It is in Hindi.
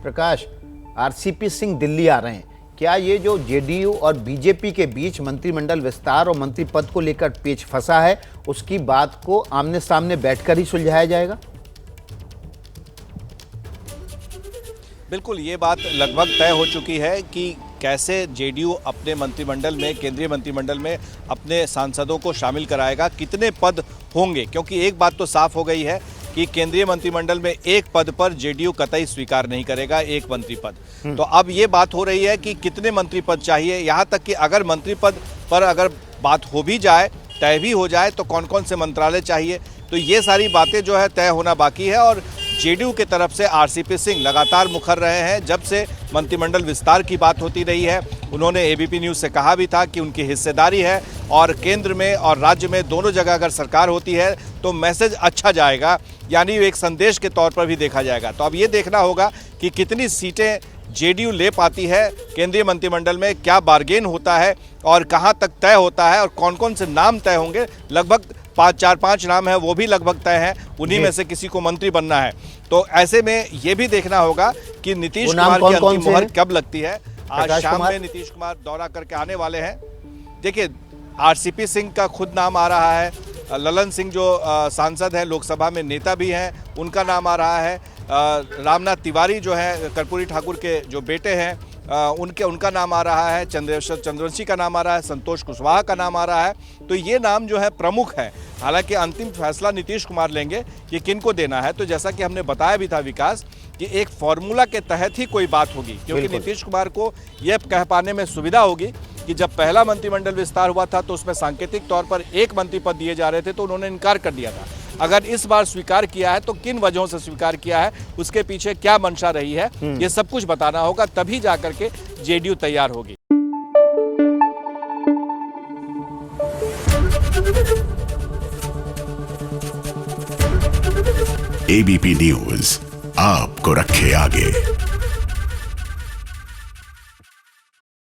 प्रकाश, आरसीपी सिंह दिल्ली आ रहे हैं, क्या ये जो जेडीयू और बीजेपी के बीच मंत्रिमंडल विस्तार और मंत्री पद को लेकर पेच फंसा है, उसकी बात को आमने सामने बैठकर ही सुलझाया जाएगा? बिल्कुल, ये बात लगभग तय हो चुकी है कि कैसे जेडीयू अपने मंत्रिमंडल में, केंद्रीय मंत्रिमंडल में अपने सांसदों को शामिल कराएगा, कितने पद होंगे। क्योंकि एक बात तो साफ हो गई है कि केंद्रीय मंत्रिमंडल में एक पद पर जेडीयू कतई स्वीकार नहीं करेगा, एक मंत्री पद। तो अब ये बात हो रही है कि कितने मंत्री पद चाहिए, यहाँ तक कि अगर मंत्री पद पर अगर बात हो भी जाए, तय भी हो जाए, तो कौन कौन से मंत्रालय चाहिए, तो ये सारी बातें जो है तय होना बाकी है। और जेडीयू की तरफ से आरसीपी सिंह लगातार मुखर रहे हैं। जब से मंत्रिमंडल विस्तार की बात होती रही है, उन्होंने एबीपी न्यूज़ से कहा भी था कि उनकी हिस्सेदारी है और केंद्र में और राज्य में दोनों जगह अगर सरकार होती है तो मैसेज अच्छा जाएगा, यानी एक संदेश के तौर पर भी देखा जाएगा। तो अब ये देखना होगा कि कितनी सीटें जेडीयू ले पाती है केंद्रीय मंत्रिमंडल में, क्या बार्गेन होता है और कहां तक तय होता है और कौन कौन से नाम तय होंगे। लगभग 4-5 नाम है, वो भी लगभग तय हैं, उन्हीं में से किसी को मंत्री बनना है। तो ऐसे में ये भी देखना होगा कि नीतीश कुमार की अंतिम मुहर कब लगती है। आज शाम में नीतीश कुमार दौरा करके आने वाले हैं। देखिए, आरसीपी सिंह का खुद नाम आ रहा है, ललन सिंह जो सांसद हैं, लोकसभा में नेता भी हैं, उनका नाम आ रहा है, रामनाथ तिवारी जो है कर्पूरी ठाकुर के जो बेटे हैं, उनका नाम आ रहा है, चंद्रवंशी का नाम आ रहा है, संतोष कुशवाहा का नाम आ रहा है। तो ये नाम जो है प्रमुख है। हालांकि अंतिम फैसला नीतीश कुमार लेंगे कि किनको देना है। तो जैसा कि हमने बताया भी था विकास, कि एक फॉर्मूला के तहत ही कोई बात होगी, क्योंकि नीतीश कुमार को यह कह पाने में सुविधा होगी कि जब पहला मंत्रिमंडल विस्तार हुआ था तो उसमें सांकेतिक तौर पर एक मंत्री पद दिए जा रहे थे, तो उन्होंने इनकार कर दिया था। अगर इस बार स्वीकार किया है तो किन वजहों से स्वीकार किया है, उसके पीछे क्या मंशा रही है, ये सब कुछ बताना होगा, तभी जाकर के जेडीयू तैयार होगी। एबीपी न्यूज़ आपको रखे आगे।